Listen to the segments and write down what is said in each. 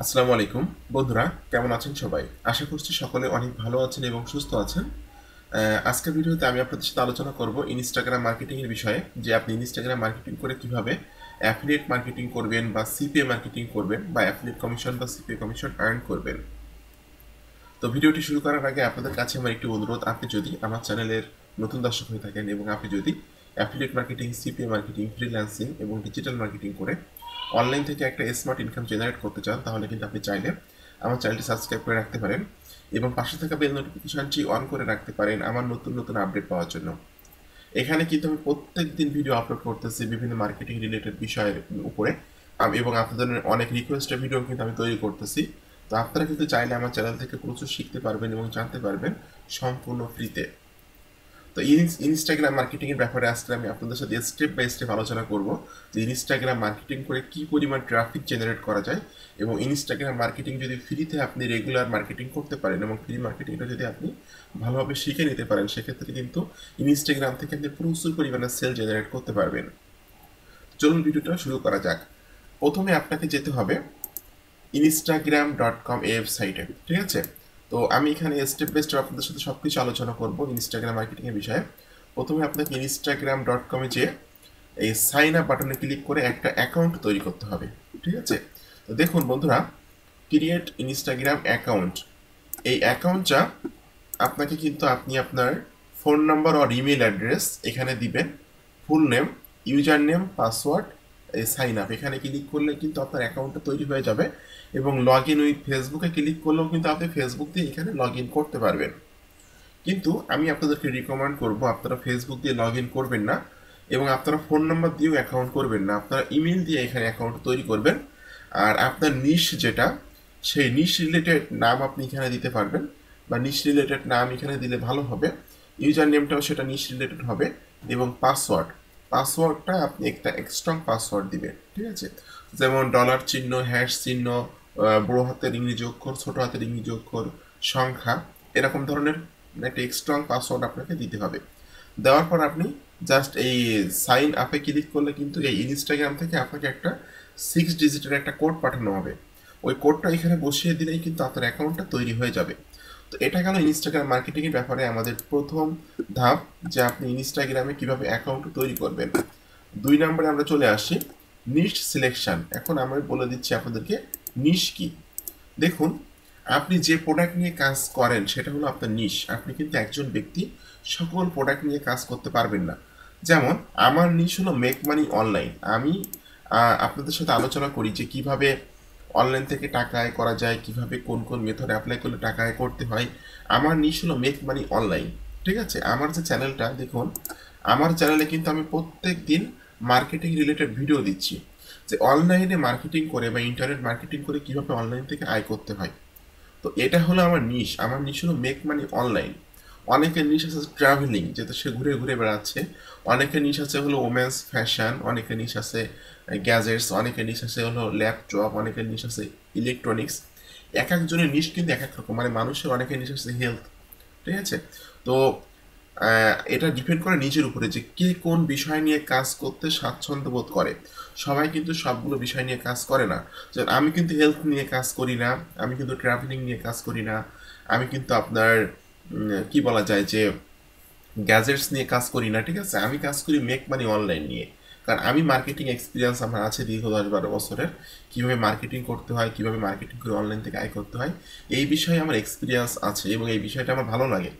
আসসালামু আলাইকুম বন্ধুরা, কেমন আছেন সবাই? আশা করছি সকলে অনেক ভালো আছেন এবং সুস্থ আছেন। আজকের ভিডিওতে আমি আপনাদের সাথে আলোচনা করব ইনস্টাগ্রাম মার্কেটিং এর বিষয়ে, যে আপনি ইনস্টাগ্রাম মার্কেটিং করে কিভাবে অ্যাফিলিয়েট মার্কেটিং করবেন বা সিপিএ মার্কেটিং করবেন বা অ্যাফিলিয়েট কমিশন বা সিপিএ কমিশন আর্ন করবেন। তো ভিডিওটি শুরু করার আগে আপনাদের কাছে আমার একটি অনুরোধ, আপনি যদি আমার চ্যানেলের নতুন দর্শক হয়ে থাকেন এবং আপনি যদি affiliate marketing, CPA marketing, freelancing এবং ডিজিটাল মার্কেটিং করে অনলাইন থেকে একটা স্মার্ট ইনকাম জেনারেট করতে চান, তাহলে কিন্তু আপনি চাইলে আমার চ্যানেলটি সাবস্ক্রাইব করে রাখতে পারেন এবং পাশে থাকা বেল নোটিফিকেশনটি অন করে রাখতে পারেন আমার নতুন নতুন আপডেট পাওয়ার জন্য। এখানে কিন্তু আমি প্রত্যেক দিন ভিডিও আপলোড করতেছি বিভিন্ন মার্কেটিং রিলেটেড বিষয়ের উপরে, এবং আপনাদের অনেক রিকোয়েস্টের ভিডিও কিন্তু আমি তৈরি করতেছি। তো আপনারা কিন্তু চাইলে আমার চ্যানেল থেকে প্রচুর শিখতে পারবেন এবং জানতে পারবেন সম্পূর্ণ ফ্রিতে। তো ইনস্টাগ্রাম মার্কেটিং এর ব্যাপারে আজকে আমি আপনাদের সাথে স্টেপ বাই স্টেপ আলোচনা করব, যে ইনস্টাগ্রাম মার্কেটিং করে কি পরিমাণ ট্রাফিক জেনারেট করা যায়, এবং ইনস্টাগ্রাম মার্কেটিং যদি ফ্রিতে আপনি রেগুলার মার্কেটিং করতে পারেন এবং ফ্রি মার্কেটিংটা যদি আপনি ভালোভাবে শিখে নিতে পারেন, সেক্ষেত্রে কিন্তু ইনস্টাগ্রাম থেকে আপনি প্রচুর পরিমাণে সেল জেনারেট করতে পারবেন। চলুন ভিডিওটা শুরু করা যাক। প্রথমে আপনাকে যেতে হবে instagram.com এই ওয়েবসাইটে, ঠিক আছে? তো আমি এখানে স্টেপ বাই স্টেপ আপনাদের সাথে সব কিছু আলোচনা করব ইনস্টাগ্রাম মার্কেটিংয়ের বিষয়ে। প্রথমে আপনাকে instagram.com-এ যে এই সাইন আপ বাটনে ক্লিক করে একটা অ্যাকাউন্ট তৈরি করতে হবে, ঠিক আছে? তো দেখুন বন্ধুরা, ক্রিয়েট ইনস্টাগ্রাম অ্যাকাউন্ট, এই অ্যাকাউন্টটা আপনাকে কিন্তু আপনি আপনার ফোন নাম্বার আর ইমেল অ্যাড্রেস এখানে দিবেন, full name, user name, password, এই সাইন আপ এখানে ক্লিক করলে কিন্তু আপনার অ্যাকাউন্টটা তৈরি হয়ে যাবে। এবং লগ ইন উইথ ফেসবুকে ক্লিক করলেও কিন্তু আপনি ফেসবুক দিয়ে এখানে লগ ইন করতে পারবেন। কিন্তু আমি আপনাদেরকে রিকমেন্ড করব আপনারা ফেসবুক দিয়ে লগ ইন করবেন না এবং আপনারা ফোন নাম্বার দিয়েও অ্যাকাউন্ট করবেন না, আপনারা ইমেল দিয়ে এখানে অ্যাকাউন্ট তৈরি করবেন। আর আপনার নিশ যেটা, সেই নিশ রিলেটেড নাম আপনি এখানে দিতে পারবেন, বা নিশ রিলেটেড নাম এখানে দিলে ভালো হবে। ইউজার নেমটাও সেটা নিশ রিলেটেড হবে। এবং পাসওয়ার্ডটা আপনি একটা স্ট্রং পাসওয়ার্ড দিবেন, ঠিক আছে? যেমন ডলার চিহ্ন, হ্যাশ চিহ্ন, বড় হাতের ইংরেজি অক্ষর, ছোট হাতের ইংরেজি অক্ষর, সংখ্যা, এরকম ধরনের একটা স্ট্রং পাসওয়ার্ড আপনাকে দিতে হবে। দেওয়ার পর আপনি জাস্ট এই সাইন আপে ক্লিক করলে কিন্তু এই ইনস্টাগ্রাম থেকে আপনাকে একটা 6 ডিজিটের একটা কোড পাঠানো হবে। ওই কোডটা এখানে বসিয়ে দিলেই কিন্তু আপনার অ্যাকাউন্টটা তৈরি হয়ে যাবে। তো এটা গেল ইনস্টাগ্রাম মার্কেটিংয়ের ব্যাপারে আমাদের প্রথম ধাপ, যে আপনি ইনস্টাগ্রামে কিভাবে অ্যাকাউন্ট তৈরি করবেন। 2 নম্বরে আমরা চলে আসি নিশ সিলেকশন। এখন আমি বলে দিচ্ছি আপনাদেরকে নিশ কি। দেখুন, আপনি যে প্রোডাক্ট নিয়ে কাজ করেন সেটা হলো আপনার নিশ। আপনি কিন্তু একজন ব্যক্তি সকল প্রোডাক্ট নিয়ে কাজ করতে পারবেন না। যেমন আমার নিশ হলো মেক মানি অনলাইন। আমি আপনাদের সাথে আলোচনা করি যে কিভাবে অনলাইন থেকে টাকা আয় করা যায়, কিভাবে কোন কোন মেথড অ্যাপ্লাই করলে টাকা আয় করতে হয়। আমার নিশ হলো মেক মানি অনলাইন, ঠিক আছে? আমার যে চ্যানেলটা দেখুন, আমার চ্যানেলে কিন্তু আমি প্রত্যেক দিন মার্কেটিং রিলেটেড ভিডিও দিচ্ছি, যে অনলাইনে মার্কেটিং করে বা ইন্টারনেট মার্কেটিং করে কিভাবে অনলাইন থেকে আয় করতে হয়। তো এটা হলো আমার নিশ। আমার নিশ হলো মেক মানি অনলাইন। অনেকের নিশ আছে ট্রাভেলিং, যেটা সে ঘুরে ঘুরে বেড়াচ্ছে। অনেকের নিশ আছে হলো ওমেন্স ফ্যাশন, অনেকের নিশ আছে গ্যাজেটস, অনেকের নিশ আছে হলো ল্যাপটপ, অনেকের নিশ আছে ইলেকট্রনিক্স। এক একজনের নিশ কিন্তু এক এক রকম, মানে মানুষের অনেকের নিশ আছে হেলথ, ঠিক আছে? তো এটা ডিপেন্ড করে নিজের উপরে যে কে কোন বিষয় নিয়ে কাজ করতে স্বাচ্ছন্দ্য বোধ করে। সবাই কিন্তু সবগুলো বিষয় নিয়ে কাজ করে না। যেমন আমি কিন্তু হেলথ নিয়ে কাজ করি না, আমি কিন্তু ট্রাভেলিং নিয়ে কাজ করি না, আমি কিন্তু আপনার কি বলা যায় যে গ্যাজেটস নিয়ে কাজ করি না, ঠিক আছে? আমি কাজ করি মেক মানি অনলাইন নিয়ে। কারণ আমি মার্কেটিং এক্সপিরিয়েন্স আমার আছে দীর্ঘ 10-12 বছরের। কীভাবে মার্কেটিং করতে হয়, কীভাবে মার্কেটিং করে অনলাইন থেকে আয় করতে হয়, এই বিষয়ে আমার এক্সপিরিয়েন্স আছে এবং এই বিষয়টা আমার ভালো লাগে।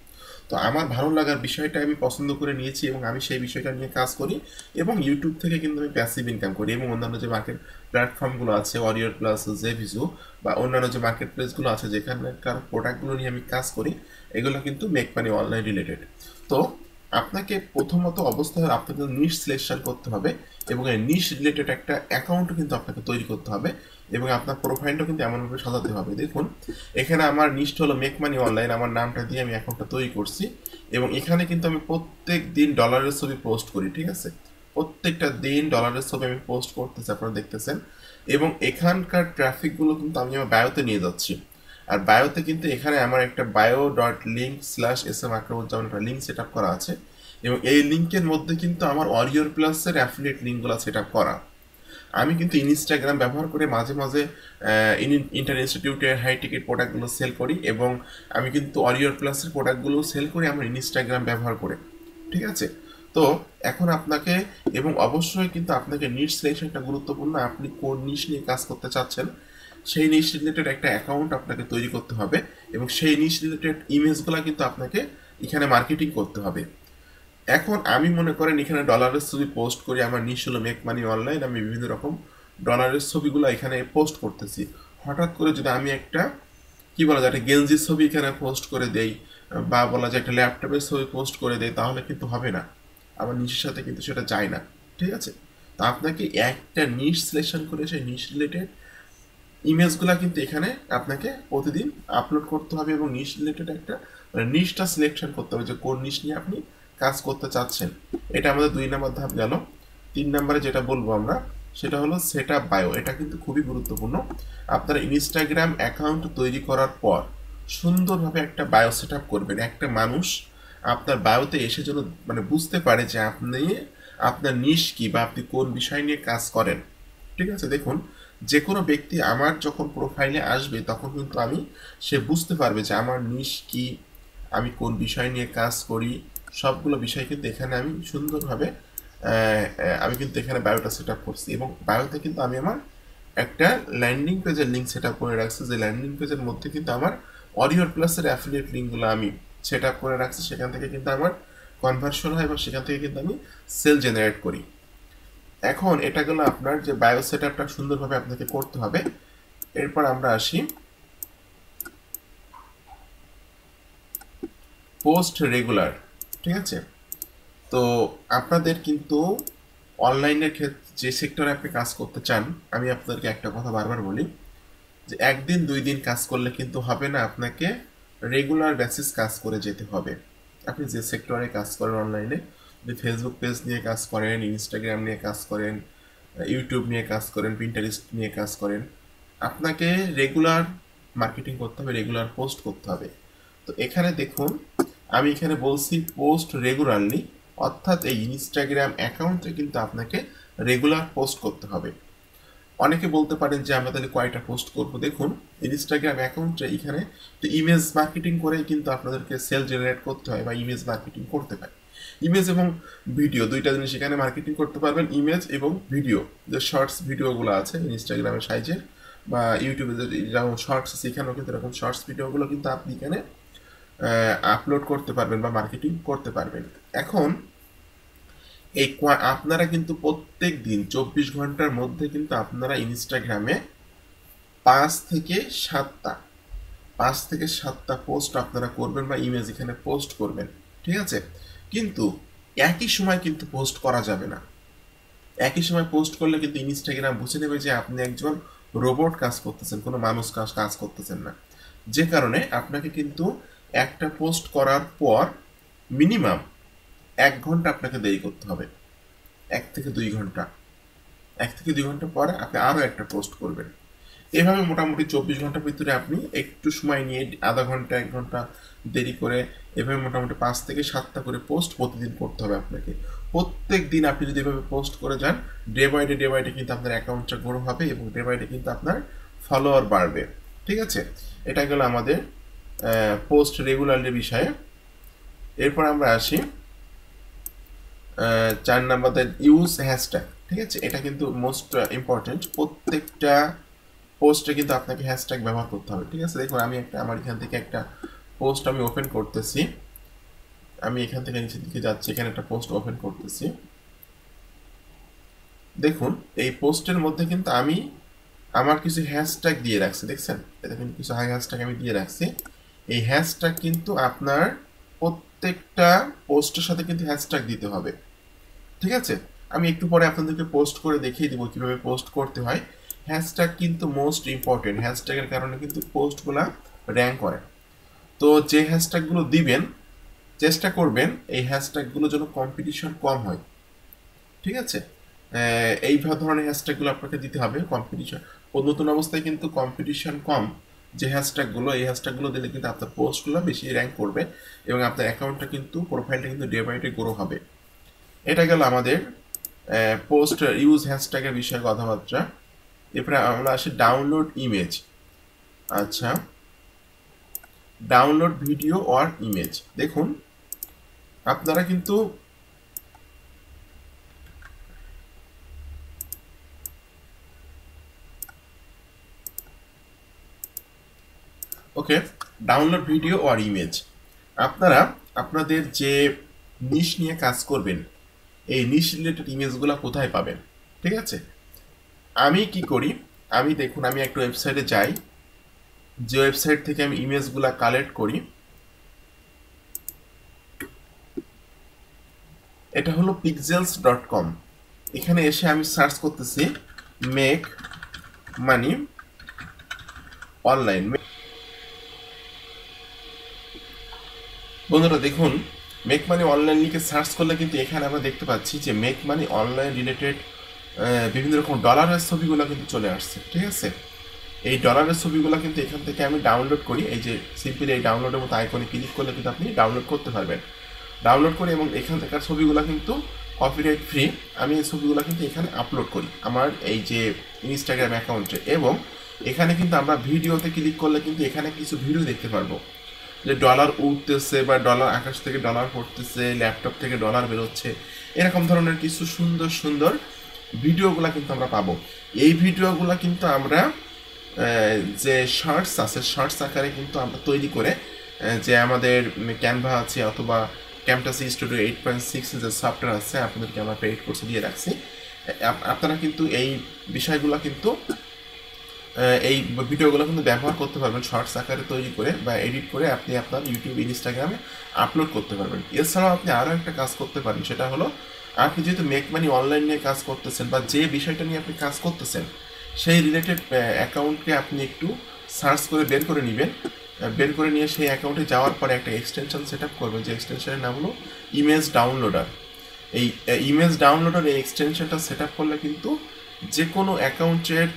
তো আমার ভালো লাগার বিষয়টা আমি পছন্দ করে নিয়েছি এবং আমি সেই বিষয়টা নিয়ে কাজ করি। এবং ইউটিউব থেকে কিন্তু আমি প্যাসিভ ইনকাম করি, এবং অন্যান্য যে মার্কেট প্ল্যাটফর্মগুলো আছে, ওয়ারিয়র প্লাস, জেভিজু, বা অন্যান্য যে মার্কেট প্লেসগুলো আছে যেখানকার প্রোডাক্টগুলো নিয়ে আমি কাজ করি, এগুলো কিন্তু মেক মানি অনলাইন রিলেটেড। তো আপনাকে প্রথমত অবস্থায় আপনাকে নিশ সিলেকশন করতে হবে এবং এই নিশ রিলেটেড একটা অ্যাকাউন্টও কিন্তু আপনাকে তৈরি করতে হবে এবং আপনার প্রোফাইলটাও কিন্তু এমনভাবে সাজাতে হবে। দেখুন, এখানে আমার নিশটা হলো মেক মানি অনলাইন, আমার নামটা দিয়ে আমি অ্যাকাউন্টটা তৈরি করছি এবং এখানে কিন্তু আমি প্রত্যেক দিন ডলারের ছবি পোস্ট করি, ঠিক আছে? প্রত্যেকটা দিন ডলারের ছবি আমি পোস্ট করতেছি, আপনারা দেখতেছেন। এবং এখানকার ট্রাফিকগুলো কিন্তু আমি আমার বায়োতে নিয়ে যাচ্ছি। আর বায়োতে কিন্তু এখানে আমার একটা bio.link/SM আকরামুজ্জামান একটা লিঙ্ক সেট আপ করা আছে এবং এই লিঙ্কের মধ্যে কিন্তু আমার ওয়ারিয়র প্লাসের অ্যাফিলিয়েট লিঙ্কগুলো সেট আপ করা। আমি কিন্তু ইনস্টাগ্রাম ব্যবহার করে মাঝে মাঝে ইন্টার ইনস্টিটিউটের হাই টিকেট প্রোডাক্টগুলো সেল করি, এবং আমি কিন্তু অরিয়র প্লাসের প্রোডাক্টগুলো সেল করি আমার ইনস্টাগ্রাম ব্যবহার করে। ঠিক আছে, তো এখন আপনাকে, এবং অবশ্যই কিন্তু আপনাকে নিশ সিলেকশনটা গুরুত্বপূর্ণ। আপনি কোন নিশ নিয়ে কাজ করতে চাচ্ছেন সেই নিশ রিলেটেড একটা অ্যাকাউন্ট আপনাকে তৈরি করতে হবে, এবং সেই নিশ রিলেটেড ইমেজগুলো কিন্তু আপনাকে এখানে মার্কেটিং করতে হবে। এখন আমি মনে করেন এখানে ডলারের ছবি পোস্ট করি, আমার নিশ হলো মেক মানি অনলাইন, আমি বিভিন্ন রকম ডলারের ছবিগুলো এখানে পোস্ট করতেছি। হঠাৎ করে যদি আমি একটা কি বলা যায় একটা গেঞ্জির ছবি এখানে পোস্ট করে দেই, বা বলা যায় একটা ল্যাপটপের ছবি পোস্ট করে দেই, তাহলে কিন্তু হবে না, আমার নিশের সাথে কিন্তু সেটা যায় না। ঠিক আছে, তো আপনাকে একটা নিশ সিলেকশন করে সেই নিশ রিলেটেড ইমেজগুলো কিন্তু এখানে আপনাকে প্রতিদিন আপলোড করতে হবে, এবং নিশ রিলেটেড একটা মানে নিশটা সিলেকশন করতে হবে যে কোন নিশ নিয়ে আপনি কাজ করতে চাচ্ছেন। এটা আমাদের 2 নম্বর ধাপ গেল। 3 নম্বরে যেটা বলবো আমরা সেটা হলো সেট আপ বায়ো। এটা কিন্তু খুবই গুরুত্বপূর্ণ। আপনারা ইনস্টাগ্রাম অ্যাকাউন্ট তৈরি করার পর সুন্দরভাবে একটা বায়ো সেট আপ করবেন। একটা মানুষ আপনার বায়োতে এসে যেন মানে বুঝতে পারে যে আপনি আপনার নিশ কি বা আপনি কোন বিষয় নিয়ে কাজ করেন। ঠিক আছে, দেখুন যে কোনো ব্যক্তি আমার যখন প্রোফাইলে আসবে তখন কিন্তু সে বুঝতে পারবে যে আমার নিশ কি, আমি কোন বিষয় নিয়ে কাজ করি, সবগুলো বিষয় কিন্তু এখানে আমি সুন্দরভাবে আমি কিন্তু এখানে বায়োটা সেট আপ করছি, এবং বায়োতে কিন্তু আমি আমার একটা ল্যান্ডিং পেজের লিঙ্ক সেট আপ করে রাখছি, যে ল্যান্ডিং পেজের মধ্যে কিন্তু আমার অরিয়র প্লাসের অ্যাফিলিয়েট লিঙ্কগুলো আমি সেট আপ করে রাখছি। সেখান থেকে কিন্তু আমার কনভার্সন হয়, এবং সেখান থেকে কিন্তু আমি সেল জেনারেট করি। এখন এটা গেল আপনার যে বায়ো সেট আপটা সুন্দরভাবে আপনাকে করতে হবে। এরপর আমরা আসি পোস্ট রেগুলার। ঠিক আছে, তো আপনাদের কিন্তু অনলাইনের ক্ষেত্রে যে সেক্টরে আপনি কাজ করতে চান, আমি আপনাদেরকে একটা কথা বারবার বলি যে 1 দিন 2 দিন কাজ করলে কিন্তু হবে না, আপনাকে রেগুলার বেসিস কাজ করে যেতে হবে। আপনি যে সেক্টরে কাজ করেন অনলাইনে, যদি ফেসবুক পেজ নিয়ে কাজ করেন, ইনস্টাগ্রাম নিয়ে কাজ করেন, ইউটিউব নিয়ে কাজ করেন, পিন্টারেস্ট নিয়ে কাজ করেন, আপনাকে রেগুলার মার্কেটিং করতে হবে, রেগুলার পোস্ট করতে হবে। তো এখানে দেখুন আমি এখানে বলছি পোস্ট রেগুলারলি, অর্থাৎ এই ইনস্টাগ্রাম অ্যাকাউন্টে কিন্তু আপনাকে রেগুলার পোস্ট করতে হবে। অনেকে বলতে পারেন যে আমরা তাহলে কয়টা পোস্ট করব। দেখুন ইনস্টাগ্রাম অ্যাকাউন্টে এখানে তো ইমেজ মার্কেটিং করেই কিন্তু আপনাদেরকে সেল জেনারেট করতে হয় বা ইমেজ মার্কেটিং করতে হয়। ইমেজ এবং ভিডিও দুইটা জিনিস এখানে মার্কেটিং করতে পারবেন। ইমেজ এবং ভিডিও, যে শর্টস ভিডিওগুলো আছে ইনস্টাগ্রামের সাইজের বা ইউটিউবে যেমন শর্টস, সেখানেও কিন্তু এরকম শর্টস ভিডিওগুলো কিন্তু আপনি এখানে আপলোড করতে পারবেন বা মার্কেটিং করতে পারবেন। এখন এই আপনারা কিন্তু প্রত্যেক দিন 24 ঘন্টার মধ্যে কিন্তু আপনারা ইনস্টাগ্রামে 5 থেকে 7টা 5 থেকে 7টা পোস্ট আপনারা করবেন বা ইমেজ এখানে পোস্ট করবেন। ঠিক আছে, কিন্তু একই সময় কিন্তু পোস্ট করা যাবে না। একই সময় পোস্ট করলে কিন্তু ইনস্টাগ্রাম বুঝে নেবে যে আপনি একজন রোবট কাজ করতেছেন, কোনো মানুষ কাজ করতেছেন না। যে কারণে আপনাকে কিন্তু একটা পোস্ট করার পর মিনিমাম 1 ঘন্টা আপনাকে দেরি করতে হবে। 1 থেকে 2 ঘন্টা, 1 থেকে 2 ঘন্টা পরে আপনি আরও একটা পোস্ট করবেন। এভাবে মোটামুটি 24 ঘন্টার ভিতরে আপনি একটু সময় নিয়ে আধা ঘন্টা 1 ঘন্টা দেরি করে এভাবে মোটামুটি 5 থেকে 7টা করে পোস্ট প্রতিদিন করতে হবে আপনাকে। প্রত্যেক দিন আপনি যদি এভাবে পোস্ট করে যান, ডে বাই ডে কিন্তু আপনার অ্যাকাউন্টটা গ্রো হবে, এবং ডে বাই ডে কিন্তু আপনার ফলোয়ার বাড়বে। ঠিক আছে, এটা গেল আমাদের পোস্ট রেগুলারলি বিষয়ে। এরপর আমরা আসি 4 নাম্বারে ইউজ হ্যাশট্যাগ। ঠিক আছে, এটা কিন্তু মোস্ট ইম্পর্টেন্ট। প্রত্যেকটা পোস্টে কিন্তু আপনাকে হ্যাশট্যাগ ব্যবহার করতে হবে। ঠিক আছে, দেখুন আমি আমার এখান থেকে একটা পোস্ট আমি ওপেন করতেছি। আমি এখান থেকে নিচের দিকে যাচ্ছি, এখানে একটা পোস্ট ওপেন করতেছি। দেখুন এই পোস্টের মধ্যে কিন্তু আমি আমার কিছু হ্যাশট্যাগ দিয়ে রাখছি, দেখছেন? এটা কিন্তু কিছু হ্যাশট্যাগ আমি দিয়ে রাখছি। এই হ্যাশট্যাগ কিন্তু আপনার প্রত্যেকটা পোস্টের সাথে কিন্তু হ্যাশট্যাগ দিতে হবে। ঠিক আছে, আমি একটু পরে আপনাদেরকে পোস্ট করে দেখিয়ে দিব কিভাবে পোস্ট করতে হয়। হ্যাশট্যাগ কিন্তু মোস্ট ইম্পর্টেন্ট। হ্যাশট্যাগের কারণে কিন্তু পোস্টগুলা র্যাঙ্ক করে। তো যে হ্যাশট্যাগুলো দিবেন চেষ্টা করবেন এই হ্যাশট্যাগুলো যেন কম্পিটিশন কম হয়। ঠিক আছে, এই ধরনের হ্যাশট্যাগুলো আপনাকে দিতে হবে। কম্পিটিশন নতুন অবস্থায় কিন্তু কম্পিটিশন কম, যে হ্যাশট্যাগুলো এই হ্যাশট্যাগুলো দিলে কিন্তু আপনার পোস্টগুলো বেশি র্যাঙ্ক করবে, এবং আপনার অ্যাকাউন্টটা কিন্তু প্রোফাইলটা কিন্তু ডে বাই ডে গ্রো হবে। এটা গেল আমাদের পোস্ট ইউজ হ্যাশট্যাগের বিষয়ে কথাবার্তা। এরপরে আমরা আসি ডাউনলোড ইমেজ। আচ্ছা, ডাউনলোড ভিডিও অর ইমেজ। দেখুন আপনারা কিন্তু ওকে, ডাউনলোড ভিডিও অর ইমেজ, আপনারা আপনাদের যে নিশ নিয়ে কাজ করবেন এই নিশ রিলেটেড ইমেজগুলো কোথায় পাবেন? ঠিক আছে, আমি কি করি, আমি দেখুন আমি একটা ওয়েবসাইটে যাই, যে ওয়েবসাইট থেকে আমি ইমেজগুলো কালেক্ট করি, এটা হলো pixels.com। এখানে এসে আমি সার্চ করতেছি মেক মানি অনলাইন। বন্ধুরা দেখুন, মেক মানি অনলাইন লিখে সার্চ করলে কিন্তু এখানে আমরা দেখতে পাচ্ছি যে মেক মানি অনলাইন রিলেটেড বিভিন্ন রকম ডলারের ছবিগুলো কিন্তু চলে আসছে। ঠিক আছে, এই ডলারের ছবিগুলো কিন্তু এখান থেকে আমি ডাউনলোড করি, এই যে সিম্পলি এই ডাউনলোডের মতো আইকনে ক্লিক করলে কিন্তু আপনি ডাউনলোড করতে পারবেন। ডাউনলোড করি এবং এখান থেকে ছবিগুলো কিন্তু কপিরাইট ফ্রি, আমি এই ছবিগুলো কিন্তু এখানে আপলোড করি আমার এই যে ইনস্টাগ্রাম অ্যাকাউন্টে। এবং এখানে কিন্তু আমরা ভিডিওতে ক্লিক করলে কিন্তু এখানে কিছু ভিডিও দেখতে পারবো, যে ডলার উঠতেছে বা ডলার আকাশ থেকে ডলার পড়তেছে, ল্যাপটপ থেকে ডলার বেরোচ্ছে, এরকম ধরনের কিছু সুন্দর সুন্দর ভিডিওগুলো কিন্তু আমরা পাবো। এই ভিডিওগুলো কিন্তু আমরা যে শর্টস আছে শর্টস আকারে কিন্তু আমরা তৈরি করে, যে আমাদের ক্যানভা আছে অথবা ক্যামটাসি স্টুডিও 8.6 যে সফটওয়্যার আছে আপনাদেরকে আমরা পেইড কোর্সে দিয়ে রাখছি, আপনারা কিন্তু এই বিষয়গুলো কিন্তু এই ভিডিওগুলো কিন্তু ব্যবহার করতে পারবেন শর্টস আকারে তৈরি করে বা এডিট করে আপনি আপনার ইউটিউব ইনস্টাগ্রামে আপলোড করতে পারবেন। এছাড়াও আপনি আরও একটা কাজ করতে পারেন, সেটা হলো আপনি যেহেতু মেক মানি অনলাইন নিয়ে কাজ করতেছেন বা যে বিষয়টা নিয়ে আপনি কাজ করতেছেন সেই রিলেটেড অ্যাকাউন্টকে আপনি একটু সার্চ করে বের করে নেবেন। বের করে নিয়ে সেই অ্যাকাউন্টে যাওয়ার পরে একটা এক্সটেনশন সেট আপ করবেন, যে এক্সটেনশনের নাম হলো ইমেজ ডাউনলোডার। এই ইমেজ ডাউনলোডার এই এক্সটেনশনটা সেট আপ করলে কিন্তু যে কোনো অ্যাকাউন্টের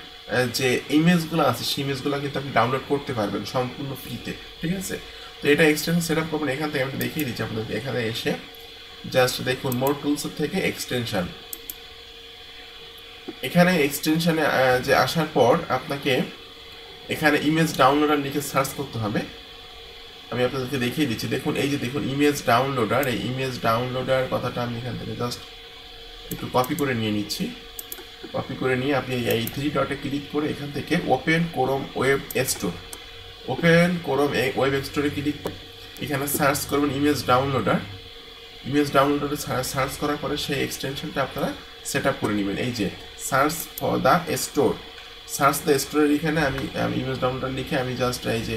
যে ইমেজগুলো আছে সেই ইমেজগুলো কিন্তু আপনি ডাউনলোড করতে পারবেন সম্পূর্ণ ফ্রিতে। ঠিক আছে, তো এটা এক্সটেনশন সেট আপ করবেন। এখান থেকে আমি দেখিয়ে দিচ্ছি আপনাদেরকে, এখানে এসে জাস্ট দেখুন মোর টুলস থেকে এক্সটেনশন, এখানে এক্সটেনশনে যে আসার পর আপনাকে এখানে ইমেজ ডাউনলোডার লিখে সার্চ করতে হবে। আমি আপনাদেরকে দেখিয়ে দিচ্ছি, দেখুন এই যে দেখুন ইমেজ ডাউনলোডার, এই ইমেজ ডাউনলোডার কথাটা আমি এখান থেকে জাস্ট একটু কপি করে নিয়ে নিচ্ছি। কপি করে নিয়ে আপনি এই 3 ডটে ক্লিক করে এখান থেকে open Chrome web store, open Chrome web স্টোরে ক্লিক করে এখানে সার্চ করবেন ইমেজ ডাউনলোডার। ইমেজ ডাউনলোডারে সার্চ করার পরে সেই এক্সটেনশনটা আপনারা সেট আপ করে নেবেন। এই যে search for the store, search the স্টোরের এখানে আমি ইমেজ ডাউনলোডার লিখে আমি জাস্ট এই যে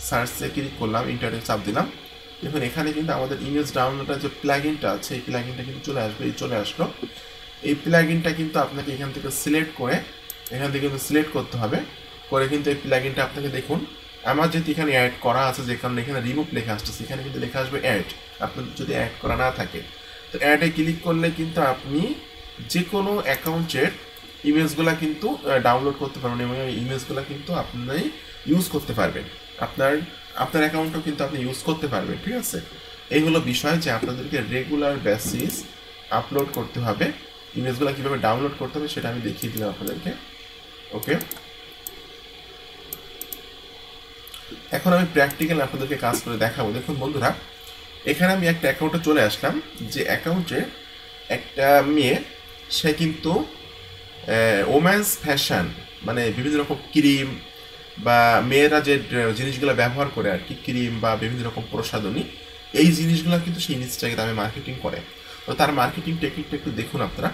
সার্চে ক্লিক করলাম, ইন্টারনেট চাপ দিলাম। দেখুন এখানে কিন্তু আমাদের ইমেজ ডাউনলোডার যে প্লাগইনটা আছে এই প্লাগইনটা কিন্তু চলে আসবে, এই চলে আসলো। এই প্লাগইনটা কিন্তু আপনাকে এখান থেকে সিলেক্ট করে এখান থেকে কিন্তু সিলেক্ট করতে হবে, করে কিন্তু এই প্লাগইনটা আপনাকে দেখুন আমার যেহেতু এখানে অ্যাড করা আছে, যে কারণে এখানে রিমুভ লেখা আসছে, এখানে কিন্তু লেখা আসবে অ্যাড। আপনার যদি অ্যাড করা না থাকে তো অ্যাডে ক্লিক করলে কিন্তু আপনি যে কোনো অ্যাকাউন্টের ইমেজগুলো কিন্তু ডাউনলোড করতে পারবেন এবং এই ইমেজগুলো কিন্তু আপনি ইউজ করতে পারবেন, আপনার অ্যাকাউন্টও কিন্তু আপনি ইউজ করতে পারবেন। ঠিক আছে, এই হলো বিষয় যে আপনাদেরকে রেগুলার বেসিস আপলোড করতে হবে, ইমেজগুলো কীভাবে ডাউনলোড করতে হবে সেটা আমি দেখিয়ে দিলাম আপনাদেরকে। ওকে, এখন আমি প্র্যাকটিক্যাল আপনাদেরকে কাজ করে দেখাবো। দেখুন বন্ধুরা, এখানে আমি একটা অ্যাকাউন্টে চলে আসলাম, যে অ্যাকাউন্টে একটা মেয়ে, সে কিন্তু ওম্যান্স ফ্যাশন মানে বিভিন্ন রকম ক্রিম বা মেয়েরা যে জিনিসগুলো ব্যবহার করে আর কি, ক্রিম বা বিভিন্ন রকম প্রসাধনী, এই জিনিসগুলো কিন্তু সেই ইনস্টাগ্রামে মার্কেটিং করে। তো তার মার্কেটিং টেকনিকটা একটু দেখুন আপনারা।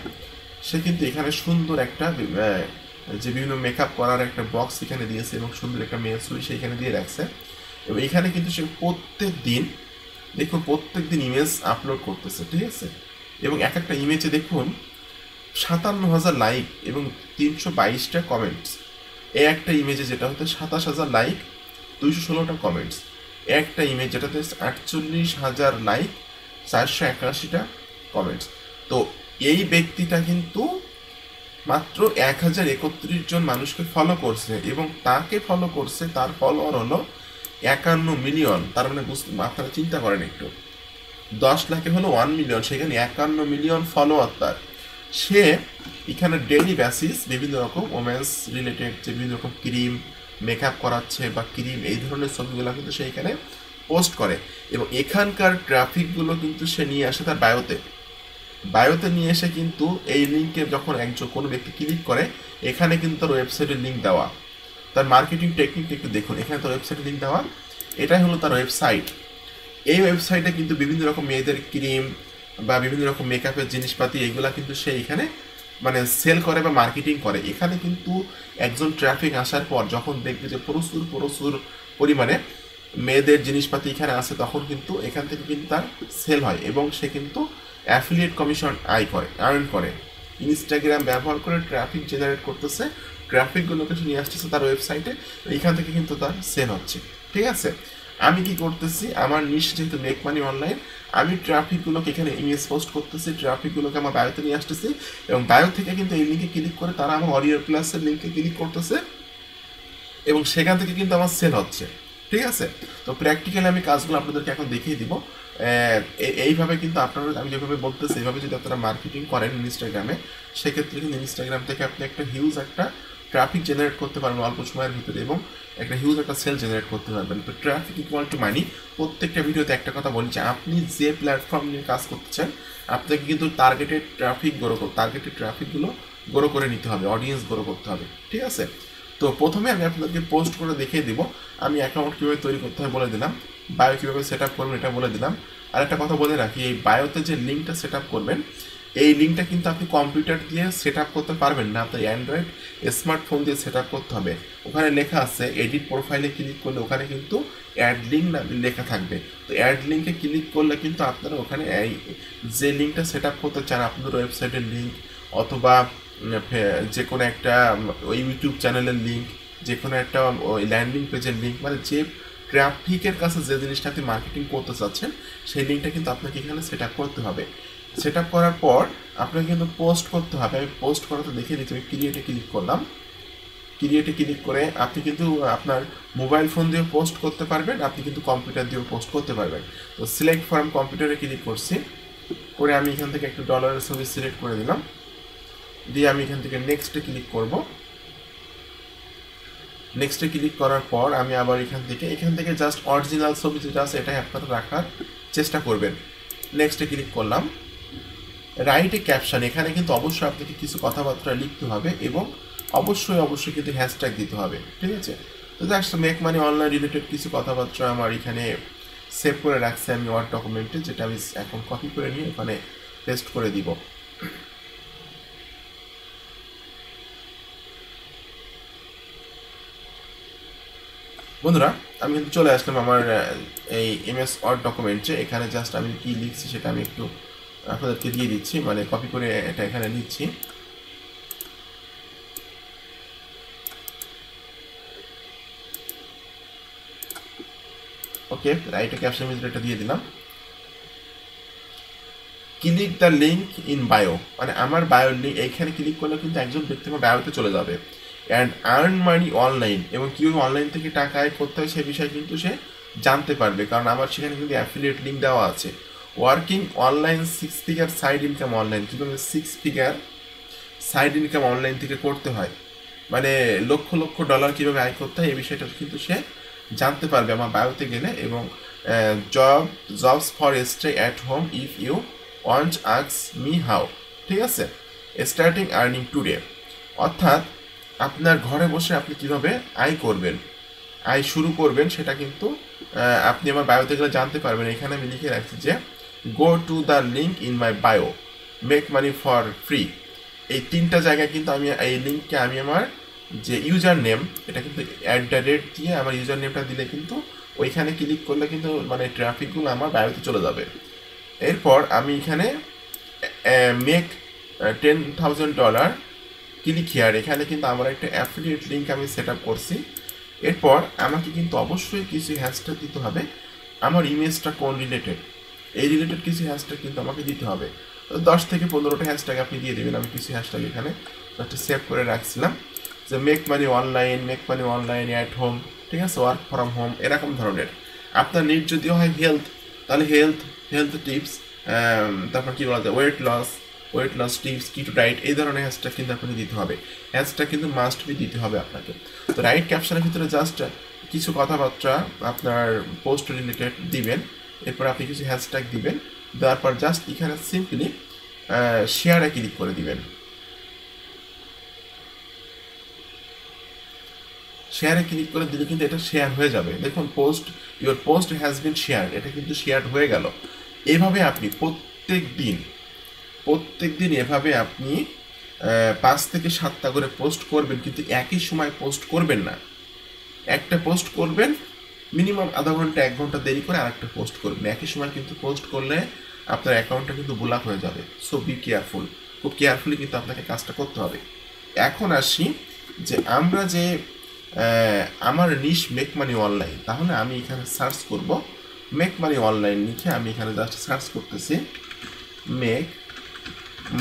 সে কিন্তু এখানে সুন্দর একটা যে বিভিন্ন মেকআপ করার একটা বক্স এখানে দিয়েছে এবং সুন্দর একটা মেয়ের ছবি সেখানে দিয়ে রাখছে। এবং এখানে কিন্তু সে প্রত্যেক দিন দেখুন প্রত্যেক দিন ইমেজ আপলোড করতেছে। ঠিক আছে, এবং এক একটা ইমেজে দেখুন 57,000 লাইক এবং 322টা কমেন্টস। এই একটা ইমেজে যেটা হতে 27,000 লাইক 216টা কমেন্টস, একটা ইমেজ যেটাতে 48,000 লাইক 481টা কমেন্টস। তো এই ব্যক্তিটা কিন্তু মাত্র 1031 জন মানুষকে ফলো করছে এবং তাকে ফলো করছে, তার ফলোয়ার হলো 51 মিলিয়ন। তার মানে আপনারা চিন্তা করেন একটু, 10 লাখে হলো 1 মিলিয়ন, সেখানে 51 মিলিয়ন ফলোয়ার তার। সে এখানে ডেইলি বেসিস বিভিন্ন রকম ওমেন্স রিলেটেড যে বিভিন্ন রকম ক্রিম মেকআপ করাচ্ছে বা ক্রিম এই ধরনের ছবিগুলো কিন্তু সে এখানে পোস্ট করে এবং এখানকার ট্রাফিকগুলো কিন্তু সে নিয়ে আসে তার বায়োতে নিয়ে এসে কিন্তু এই লিঙ্কে যখন একজন কোনো ব্যক্তি ক্লিক করে এখানে কিন্তু তার ওয়েবসাইটের লিঙ্ক দেওয়া, তার মার্কেটিং টেকনিকটা একটু দেখুন, এখানে তার ওয়েবসাইটের লিঙ্ক দেওয়া, এটাই হলো তার ওয়েবসাইট। এই ওয়েবসাইটে কিন্তু বিভিন্ন রকম মেয়েদের ক্রিম বা বিভিন্ন রকম মেকআপের জিনিসপাতি এগুলা কিন্তু সে এখানে মানে সেল করে বা মার্কেটিং করে। এখানে কিন্তু একজন ট্রাফিক আসার পর যখন দেখবে যে প্রচুর প্রচুর পরিমাণে মেয়েদের জিনিসপাতি এখানে আসে তখন কিন্তু এখান থেকে কিন্তু তার সেল হয় এবং সে কিন্তু অ্যাফিলিয়েট কমিশন আর্ন করে। ইনস্টাগ্রাম ব্যবহার করে ট্রাফিক জেনারেট করতেছে, ট্রাফিকগুলোকে সে নিয়ে আসতেছে তার ওয়েবসাইটে, এইখান থেকে কিন্তু তার সেল হচ্ছে। ঠিক আছে, আমি কি করতেছি, আমার নিশ যেহেতু মেক মানি অনলাইন, আমি ট্রাফিকগুলোকে এখানে ইমেজ পোস্ট করতেছি, ট্রাফিকগুলোকে আমার বায়োতে নিয়ে আসতেছি এবং বায়ো থেকে কিন্তু এই লিঙ্কে ক্লিক করে তারা আমার অডিও প্লাসের লিঙ্কে ক্লিক করতেছে এবং সেখান থেকে কিন্তু আমার সেল হচ্ছে। ঠিক আছে, তো প্র্যাকটিক্যালি আমি কাজগুলো আপনাদেরকে এখন দেখিয়ে দিব। এইভাবে কিন্তু আপনারা, আমি যেভাবে বলতেছি এইভাবে যদি আপনারা মার্কেটিং করেন ইনস্টাগ্রামে, সেক্ষেত্রে কিন্তু ইনস্টাগ্রাম থেকে আপনি একটা হিউজ একটা ট্রাফিক জেনারেট করতে পারবেন অল্প সময়ের ভিতরে এবং একটা হিউজ একটা সেল জেনারেট করতে পারবেন। তো ট্রাফিক ইকুয়াল টু মানি। প্রত্যেকটা ভিডিওতে একটা কথা বলি যে আপনি যে প্ল্যাটফর্ম নিয়ে কাজ করতেছেন আপনাকে কিন্তু টার্গেটেড ট্রাফিকগুলো গ্রো করে নিতে হবে, অডিয়েন্স গ্রো করতে হবে। ঠিক আছে, তো প্রথমে আমি আপনাদেরকে পোস্ট করে দেখিয়ে দিব, আমি অ্যাকাউন্ট কীভাবে তৈরি করতে হয় বলে দিলাম, বায়ো কীভাবে সেট আপ করবেন এটা বলে দিলাম। আর একটা কথা বলে রাখি, এই বায়োতে যে লিঙ্কটা সেট আপ করবেন এই লিঙ্কটা কিন্তু আপনি কম্পিউটার দিয়ে সেট আপ করতে পারবেন না, আপনার অ্যান্ড্রয়েড স্মার্টফোন দিয়ে সেট আপ করতে হবে। ওখানে লেখা আছে এডিট প্রোফাইলে ক্লিক করলে ওখানে কিন্তু অ্যাড লিঙ্ক লেখা থাকবে, তো অ্যাড লিঙ্কে ক্লিক করলে কিন্তু আপনারা ওখানে এই যে লিঙ্কটা সেট আপ করতে চান আপনাদের ওয়েবসাইটের লিঙ্ক অথবা যে কোনো একটা ওই ইউটিউব চ্যানেলের লিঙ্ক, যে কোনো একটা ওই ল্যান্ডিং পেজের লিঙ্ক, মানে যে ট্রাফিকের কাছে যে জিনিসটা আপনি মার্কেটিং করতে চাচ্ছেন সেই লিঙ্কটা কিন্তু আপনাকে এখানে সেট আপ করতে হবে। সেট আপ করার পর আপনাকে কিন্তু পোস্ট করতে হবে। আমি পোস্ট করাতে দেখিয়ে দিচ্ছি, আমি ক্রিয়েটে ক্লিক করলাম। ক্রিয়েটে ক্লিক করে আপনি কিন্তু আপনার মোবাইল ফোন দিয়েও পোস্ট করতে পারবেন, আপনি কিন্তু কম্পিউটার দিয়েও পোস্ট করতে পারবেন। তো সিলেক্ট ফ্রম কম্পিউটারে ক্লিক করছি, করে আমি এখান থেকে একটা ডলারের ছবি সিলেক্ট করে দিলাম, দিয়ে আমি এখান থেকে নেক্সটে ক্লিক করব। নেক্সটে ক্লিক করার পর আমি আবার এখান থেকে জাস্ট অরিজিনাল ছবি যেটা আছে এটাই আপনারা রাখার চেষ্টা করবেন। নেক্সটে ক্লিক করলাম। রাইটে ক্যাপশন, এখানে কিন্তু অবশ্যই আপনাকে কিছু কথাবার্তা লিখতে হবে এবং অবশ্যই কিন্তু হ্যাশট্যাগ দিতে হবে। ঠিক আছে, তো just make money online related কিছু কথাবার্তা আমার এখানে সেভ করে রাখছি আমি ওয়ার্ড ডকুমেন্টে, যেটা আমি এখন কপি করে নিয়ে ওখানে পেস্ট করে দিব। বন্ধুরা আমি কিন্তু চলে আসলাম আমার এই এমএস ওয়ার্ড ডকুমেন্টে। এখানে জাস্ট আমি কি লিখছি সেটা আমি একটু আপনাদেরকে দিয়ে দিচ্ছি, মানে কপি করে এটা এখানে নিচ্ছি। ওকে, রাইট ক্যাপশন ভিতরে এটা দিয়ে দিলাম। Click the link in bio, মানে আমার বায়োর লিঙ্ক এইখানে ক্লিক করলে কিন্তু একজন ব্যক্তি আমার বায়োতে চলে যাবে। অ্যান্ড আর্ন মানি অনলাইন, এবং কীভাবে অনলাইন থেকে টাকা আয় করতে হয় সে বিষয়ে কিন্তু সে জানতে পারবে, কারণ আমার সেখানে কিন্তু অ্যাফিলিয়েট লিঙ্ক দেওয়া আছে। Working online 6 figure side income online, কীভাবে 6 ফিগার সাইড ইনকাম অনলাইন থেকে করতে হয়, মানে লক্ষ লক্ষ ডলার কীভাবে আয় করতে হয় এই বিষয়টা কিন্তু সে জানতে পারবে আমার বায়োতে গেলে। এবং jobs for stay at home if you want ask me how. ঠিক আছে, স্টার্টিং আর্নিং টুডে, অর্থাৎ আপনার ঘরে বসে আপনি কীভাবে আয় করবেন, আয় শুরু করবেন সেটা কিন্তু আপনি আমার বায়োতে গেলে জানতে পারবেন। এখানে আমি লিখে রাখছি যে go to the link in my bio, make money for free. এই তিনটা জায়গায় কিন্তু আমি এই লিঙ্ককে আমি আমার যে ইউজার নেম, এটা কিন্তু @ দিয়ে আমার ইউজার নেমটা দিলে কিন্তু ওইখানে ক্লিক করলে কিন্তু মানে ট্রাফিকগুলো আমার বায়োতে চলে যাবে। এরপর আমি এখানে মেক $10,000 ক্লিক হিয়ার, এখানে কিন্তু আমার একটা অ্যাফিলিয়েট লিঙ্ক আমি সেট আপ করছি। এরপর আমাকে কিন্তু অবশ্যই কিছু হ্যাশট্যাগ দিতে হবে, আমার ইমেজটা কোন রিলেটেড এই রিলেটেড কিছু হ্যাশট্যাগ কিন্তু আমাকে দিতে হবে। 10 থেকে 15টা হ্যাশট্যাগ আপনি দিয়ে দেবেন। আমি কিছু হ্যাশট্যাগ এখানে একটা সেভ করে রাখছিলাম যে make money online at home, ঠিক আছে, ওয়ার্ক ফ্রম হোম, এরকম ধরনের। আপনার নিড যদি হয় হেলথ, তাহলে হেলথ টিপস, তারপর কী বলা যায় weight loss, weight loss tips, keto diet, এই ধরনের হ্যাশট্যাগ কিন্তু আপনাকে দিতে হবে। হ্যাশট্যাগ কিন্তু মাস্ট বি দিতে হবে আপনাকে। তো রাইট ক্যাপশনের ভিতরে জাস্ট কিছু কথাবার্তা আপনার পোস্ট রিলেটেড দিবেন, এরপর আপনি কিছু হ্যাশট্যাগ দিবেন, দেওয়ার পর জাস্ট এখানে সিম্পলি শেয়ারে ক্লিক করে দিবেন। শেয়ারে ক্লিক করে দিলে কিন্তু এটা শেয়ার হয়ে যাবে। দেখুন post, your post has been share, এটা কিন্তু শেয়ার হয়ে গেল। এভাবে আপনি প্রত্যেক দিন এভাবে আপনি 5 থেকে 7টা করে পোস্ট করবেন, কিন্তু একই সময় পোস্ট করবেন না। একটা পোস্ট করবেন, মিনিমাম আধা ঘন্টা 1 ঘন্টা দেরি করে আরেকটা পোস্ট করবেন। একই সময় কিন্তু পোস্ট করলে আপনার অ্যাকাউন্টটা কিন্তু ব্লক হয়ে যাবে। সো বি কেয়ারফুল, খুব কেয়ারফুলি কিন্তু আপনাকে কাজটা করতে হবে। এখন আসি যে আমরা যে আমার নিশ মেক মানি অনলাইন, তাহলে আমি এখানে সার্চ করব মেক মানি অনলাইন লিখে আমি এখানে জাস্ট সার্চ করতেছি মেক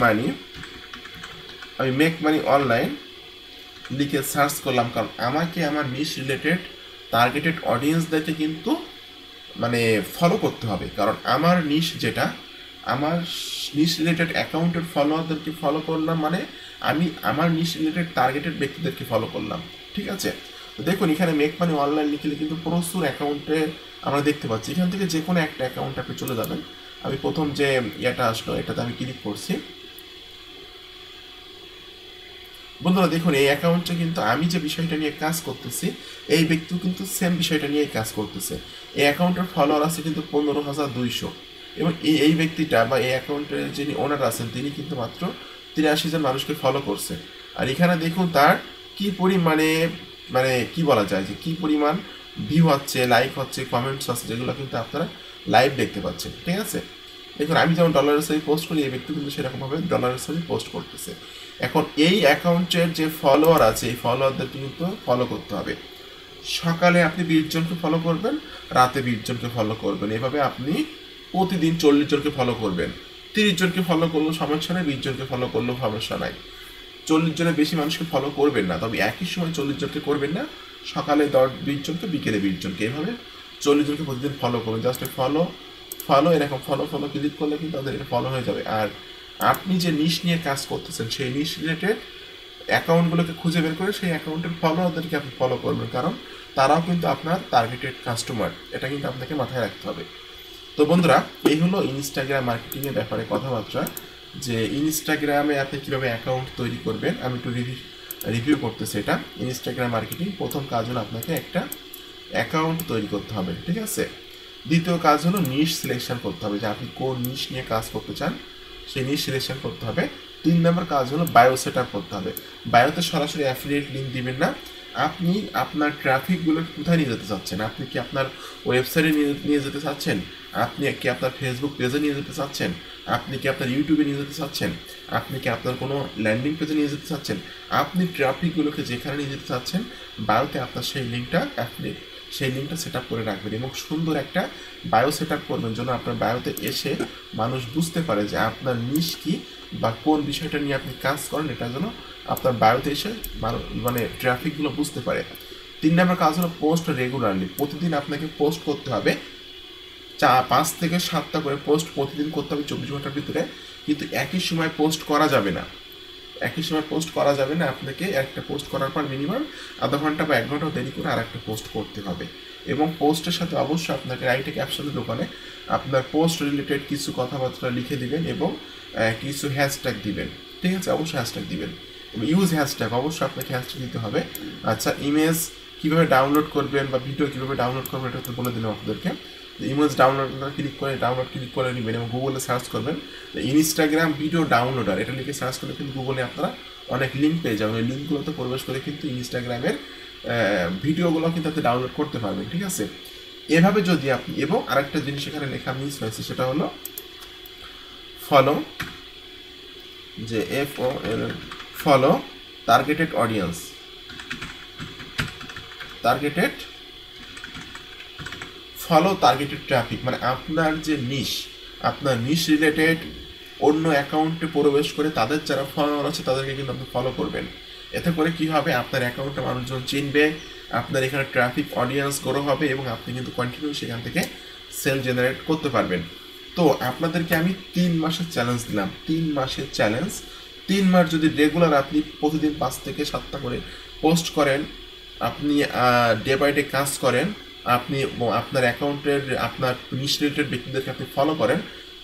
মানি। আমি মেক মানি অনলাইন লিখে সার্চ করলাম, কারণ আমাকে আমার নিশ রিলেটেড টার্গেটেড অডিয়েন্সদেরকে কিন্তু মানে ফলো করতে হবে। কারণ আমার নিশ যেটা, আমার নিশ রিলেটেড অ্যাকাউন্টের ফলোয়ারদেরকে ফলো করলাম, মানে আমি আমার নিশ রিলেটেড টার্গেটেড ব্যক্তিদেরকে ফলো করলাম। ঠিক আছে, তো দেখুন এখানে মেক মানি অনলাইন লিখলে কিন্তু প্রচুর অ্যাকাউন্টে আমরা দেখতে পাচ্ছি। এখান থেকে যে কোনো একটা অ্যাকাউন্ট আপনি চলে যাবেন। আমি প্রথম যে ইয়েটা আসলো এটাতে আমি ক্লিক করছি। বন্ধুরা দেখুন এই অ্যাকাউন্টে কিন্তু আমি যে বিষয়টা নিয়ে কাজ করতেছি, এই ব্যক্তিও কিন্তু সেম বিষয়টা নিয়ে কাজ করতেছে। এই অ্যাকাউন্টের ফলোয়ার আছে কিন্তু 15,200, এবং এই ব্যক্তিটা বা এই অ্যাকাউন্টের যিনি ওনার আছেন তিনি কিন্তু মাত্র 83 জন মানুষকে ফলো করছে। আর এখানে দেখুন তার কি পরিমাণে মানে কি বলা যায় যে কি পরিমাণ ভিউ হচ্ছে, লাইক হচ্ছে, কমেন্টস হচ্ছে, যেগুলো কিন্তু আপনারা লাইভ দেখতে পাচ্ছেন। ঠিক আছে, দেখুন আমি যেমন ডলারের ছবি পোস্ট করি, এই ব্যক্তি কিন্তু সেরকমভাবে ডলারের ছবি পোস্ট করতেছে। এখন এই অ্যাকাউন্টের যে ফলোয়ার আছে, এই ফলোয়ারদেরকে কিন্তু ফলো করতে হবে। সকালে আপনি 20 জনকে ফলো করবেন, রাতে 20 জনকে ফলো করবেন। এভাবে আপনি প্রতিদিন 40 জনকে ফলো করবেন। 30 জনকে ফলো করলেও সমস্যা নাই, 20 জনকে ফলো করলেও সমস্যা নাই। 40 জনের বেশি মানুষকে ফলো করবেন না, তবে একই সময় 40 জনকে করবেন না। সকালে 20 জনকে, বিকেলে 20 জনকে, এভাবে 40 জনকে প্রতিদিন ফলো করবেন। জাস্ট ফলো এরকম ফলো ক্লিক করলে কিন্তু তাদের এটা ফলো হয়ে যাবে। আর আপনি যে নিশ নিয়ে কাজ করতেছেন, সেই নিশ রিলেটেড অ্যাকাউন্টগুলোকে খুঁজে বের করে সেই অ্যাকাউন্টের ফলোয়ারদেরকে আপনি ফলো করবেন, কারণ তারাও কিন্তু আপনার টার্গেটেড কাস্টমার। এটা কিন্তু আপনাকে মাথায় রাখতে হবে। তো বন্ধুরা এই হলো ইনস্টাগ্রাম মার্কেটিংয়ের ব্যাপারে কথাবার্তা, যে ইনস্টাগ্রামে আপনি কীভাবে অ্যাকাউন্ট তৈরি করবেন। আমি একটু রিভিউ করতেছি এটা। ইনস্টাগ্রাম মার্কেটিং প্রথম কাজ হলো আপনাকে একটা অ্যাকাউন্ট তৈরি করতে হবে। ঠিক আছে, দ্বিতীয় কাজ হলো নিশ সিলেকশন করতে হবে, যে আপনি কোন নিশ নিয়ে কাজ করতে চান সেই নিশ সিলেকশন করতে হবে। 3 নম্বর কাজ হলো বায়ো সেট আপ করতে হবে। বায়োতে সরাসরি অ্যাফিলিয়েট লিঙ্ক দিবেন না, আপনি আপনার ট্রাফিকগুলো কোথায় নিয়ে যেতে চাচ্ছেন। আপনি কি আপনার ওয়েবসাইটে নিয়ে যেতে চাচ্ছেন, আপনি কি আপনার ফেসবুক পেজে নিয়ে যেতে চাচ্ছেন, আপনি কি আপনার ইউটিউবে নিয়ে যেতে চাচ্ছেন, আপনি কি আপনার কোনো ল্যান্ডিং পেজে নিয়ে যেতে চাচ্ছেন, আপনি ট্রাফিকগুলোকে যেখানে নিয়ে যেতে চাচ্ছেন বায়োতে আপনার সেই লিঙ্কটা সেট আপ করে রাখবেন, এবং সুন্দর একটা বায়ো সেট আপ করবেন, যেন আপনার বায়োতে এসে মানুষ বুঝতে পারে যে আপনার নিশ কি বা কোন বিষয়টা নিয়ে আপনি কাজ করেন, এটা যেন আপনার বায়োতে এসে মানে ট্রাফিকগুলো বুঝতে পারে। 3 নম্বর কাজ হলো পোস্ট রেগুলারলি। প্রতিদিন আপনাকে পোস্ট করতে হবে, 5 থেকে 7টা করে পোস্ট প্রতিদিন করতে হবে 24 ঘন্টার ভিতরে। কিন্তু একই সময় পোস্ট করা যাবে না, আপনাকে একটা পোস্ট করার পর মিনিমাম আধা ঘন্টা বা 1 ঘন্টা দেরি করে আর একটা পোস্ট করতে হবে। এবং পোস্টের সাথে অবশ্যই আপনাকে রাইটে ক্যাপশনের দোকানে আপনার পোস্ট রিলেটেড কিছু কথাবার্তা লিখে দিবেন এবং কিছু হ্যাশট্যাগ দিবেন। ঠিক আছে, অবশ্যই হ্যাশট্যাগ দিবেন এবং ইউজ হ্যাশট্যাগ, অবশ্যই আপনাকে হ্যাশট্যাগ দিতে হবে। আচ্ছা, ইমেজ কীভাবে ডাউনলোড করবেন বা ভিডিও কীভাবে ডাউনলোড করবেন এটা তো বলে দিলাম আপনাদেরকে। ইমেজ ডাউনলোড ক্লিক করে নেবেন এবং গুগলে সার্চ করবেন ইনস্টাগ্রাম ভিডিও ডাউনলোডার, এটা লিখে সার্চ করলে কিন্তু গুগলে আপনারা অনেক লিঙ্ক পেয়ে যাবেন। ওই লিঙ্কগুলোতে প্রবেশ করে কিন্তু ইনস্টাগ্রামের ভিডিওগুলো কিন্তু আপনি ডাউনলোড করতে পারবেন। ঠিক আছে, এভাবে যদি আপনি, এবং আরেকটা জিনিস এখানে লেখা মিস হয়েছে, সেটা হলো ফলো, যে follow targeted audience, follow targeted traffic, মানে আপনার যে আপনার নিশ রিলেটেড অন্য অ্যাকাউন্টে প্রবেশ করে তাদের যারা ফলোয়ার আছে তাদেরকে কিন্তু আপনি ফলো করবেন। এতে করে কি হবে, আপনার অ্যাকাউন্টে মানুষজন চিনবে, আপনার এখানে ট্রাফিক অডিয়েন্স গ্রো হবে এবং আপনি কিন্তু কন্টিনিউ সেখান থেকে সেল জেনারেট করতে পারবেন। তো আপনাদেরকে আমি 3 মাসের চ্যালেঞ্জ দিলাম, 3 মাসের চ্যালেঞ্জ। 3 মাস যদি রেগুলার আপনি প্রতিদিন 5 থেকে 7টা করে পোস্ট করেন, আপনি ডে বাই ডে কাজ করেন, আপনি আপনার অ্যাকাউন্টের আপনার নিশ রিলেটেড ব্যক্তিদেরকে আপনি ফলো করেন,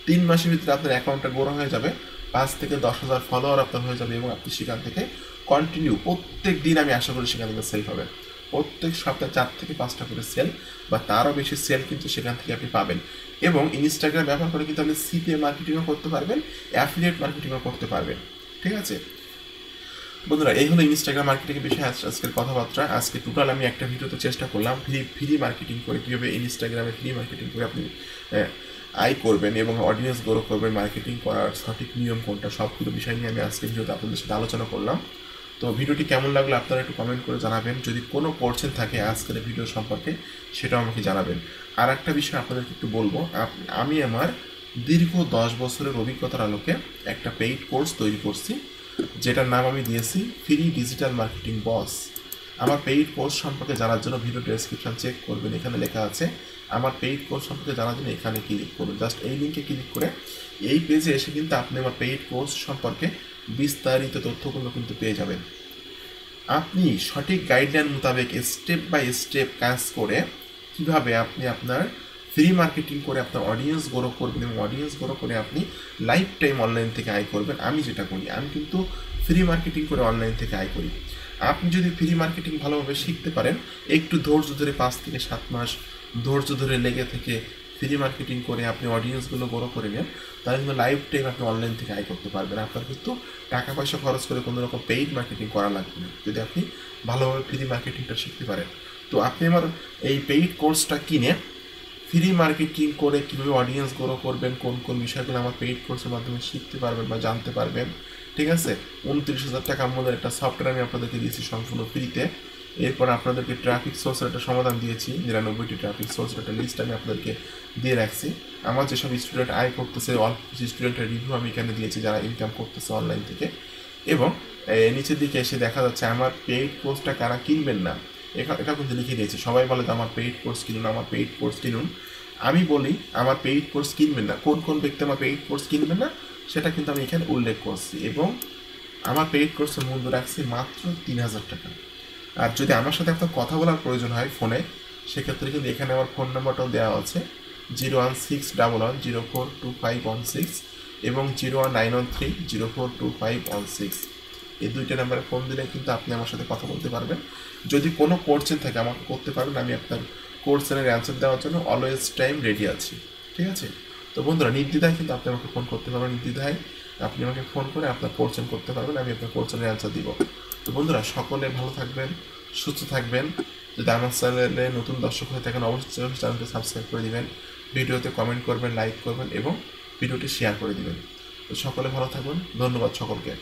3 মাসের ভিতরে আপনার অ্যাকাউন্টটা গ্রো হয়ে যাবে, 5 থেকে 10 হাজার ফলোয়ার আপনার হয়ে যাবে এবং আপনি সেখান থেকে কন্টিনিউ প্রত্যেক দিন, আমি আশা করি সেখান থেকে সেল হবে। প্রত্যেক সপ্তাহে 4 থেকে 5টা করে সেল বা তারও বেশি সেল কিন্তু সেখান থেকে আপনি পাবেন। এবং ইনস্টাগ্রাম ব্যবহার করে কিন্তু আপনি সিপিএ মার্কেটিংও করতে পারবেন, অ্যাফিলিয়েট মার্কেটিংও করতে পারবেন। ঠিক আছে বন্ধুরা, এই হলো ইনস্টাগ্রাম মার্কেটিংয়ের বিষয়ে আজকের কথাবার্তা। আজকে টোটাল আমি একটা ভিডিওতে চেষ্টা করলাম ফ্রি মার্কেটিং করে কীভাবে ইনস্টাগ্রামে ফ্রি মার্কেটিং করে আপনি আয় করবেন এবং অডিয়েন্স গ্রো করবেন, মার্কেটিং করার সঠিক নিয়ম কোনটা, সবগুলো বিষয় নিয়ে আমি আজকের ভিডিওতে আপনাদের সাথে আলোচনা করলাম। তো ভিডিওটি কেমন লাগলো আপনারা একটু কমেন্ট করে জানাবেন। যদি কোনো কোশ্চেন থাকে আজকের ভিডিও সম্পর্কে সেটাও আমাকে জানাবেন। আর একটা বিষয় আপনাদেরকে একটু বলবো, আমি আমার দীর্ঘ 10 বছরের অভিজ্ঞতার আলোকে একটা পেইড কোর্স তৈরি করছি, যেটার নাম আমি দিয়েছি ফ্রি ডিজিটাল মার্কেটিং বস। আমার পেইড কোর্স সম্পর্কে জানার জন্য ভিডিও ডেসক্রিপশন চেক করবেন, এখানে লেখা আছে। আমার পেইড কোর্স সম্পর্কে জানার জন্য এখানে ক্লিক করবেন, জাস্ট এই লিঙ্কে ক্লিক করে এই পেজে এসে কিন্তু আপনি আমার পেইড কোর্স সম্পর্কে বিস্তারিত তথ্যগুলো কিন্তু পেয়ে যাবেন। আপনি সঠিক গাইডলাইন মোতাবেক স্টেপ বাই স্টেপ কাজ করে কিভাবে আপনি আপনার ফ্রি মার্কেটিং করে আপনার অডিয়েন্স গ্রো করবেন এবং অডিয়েন্স গ্রো করে আপনি লাইফ টাইম অনলাইন থেকে আয় করবেন। আমি যেটা করি, আমি কিন্তু ফ্রি মার্কেটিং করে অনলাইন থেকে আয় করি। আপনি যদি ফ্রি মার্কেটিং ভালোভাবে শিখতে পারেন, একটু ধৈর্য ধরে 5 থেকে 7 মাস ধৈর্য ধরে লেগে থেকে ফ্রি মার্কেটিং করে আপনি অডিয়েন্সগুলো গ্রো করে নেন, তাহলে কিন্তু লাইফ টাইম আপনি অনলাইন থেকে আয় করতে পারবেন। আপনার কিন্তু টাকা পয়সা খরচ করে কোনো রকম পেইড মার্কেটিং করা লাগবে না, যদি আপনি ভালোভাবে ফ্রি মার্কেটিংটা শিখতে পারেন। তো আপনি আমার এই পেইড কোর্সটা কিনে ফ্রি মার্কেটিং করে কীভাবে অডিয়েন্স গ্রো করবেন, কোন কোন বিষয়গুলো আমার পেইড কোর্সের মাধ্যমে শিখতে পারবেন বা জানতে পারবেন। ঠিক আছে, 29,000 টাকা মূল্যের একটা সফটওয়্যার আমি আপনাদেরকে দিয়েছি সম্পূর্ণ ফ্রিতে। এরপর আপনাদেরকে ট্রাফিক সোর্সের একটা সমাধান দিয়েছি, 99টি ট্রাফিক সোর্সের একটা লিস্ট আমি আপনাদেরকে দিয়ে রাখছি। আমার যেসব স্টুডেন্ট আয় করতেছে, অল্প স্টুডেন্টের রিভিউ আমি এখানে দিয়েছি যারা ইনকাম করতেছে অনলাইন থেকে। এবং নিচের দিকে এসে দেখা যাচ্ছে আমার পেইড কোর্সটা কারা কিনবেন না, এটা কিন্তু লিখে দিয়েছে। সবাই বলে তো আমার পেইড কোর্স কিনুন, আমার পেইড কোর্স কিনুন। আমি বলি আমার পেইড কোর্স কিনবেন না, কোন কোন ব্যক্তি আমার পেইড কোর্স কিনবেন না সেটা কিন্তু আমি এখানে উল্লেখ করছি। এবং আমার পেইড কোর্সের মূল্য রাখছি মাত্র 3,000 টাকা। আর যদি আমার সাথে আপনার কথা বলার প্রয়োজন হয় ফোনে, সেক্ষেত্রে কিন্তু এখানে আমার ফোন নাম্বারটাও দেওয়া আছে, 01611042516 এবং 01913042516। এই দুইটা নাম্বারে ফোন দিলে কিন্তু আপনি আমার সাথে কথা বলতে পারবেন। যদি কোনো কোশ্চেন থাকে আমাকে করতে পারবেন, আমি আপনার কোশ্চেনের অ্যান্সার দেওয়ার জন্য অলওয়েজ টাইম রেডি আছি। ঠিক আছে, তো বন্ধুরা নির্দ্বিধায় কিন্তু আপনি আমাকে ফোন করতে পারবেন, নির্দ্বিধায় আপনি আমাকে ফোন করে আপনার কোশ্চেন করতে পারবেন, আমি আপনার কোশ্চেনের অ্যান্সার দিব। তো বন্ধুরা সকলে ভালো থাকবেন, সুস্থ থাকবেন। যদি আমার চ্যানেলে নতুন দর্শক হয়ে থাকেন অবশ্যই চ্যানেলটি সাবস্ক্রাইব করে দিবেন, ভিডিওতে কমেন্ট করবেন, লাইক করবেন এবং ভিডিওটি শেয়ার করে দিবেন। তো সকলে ভালো থাকবেন, ধন্যবাদ সকলকে।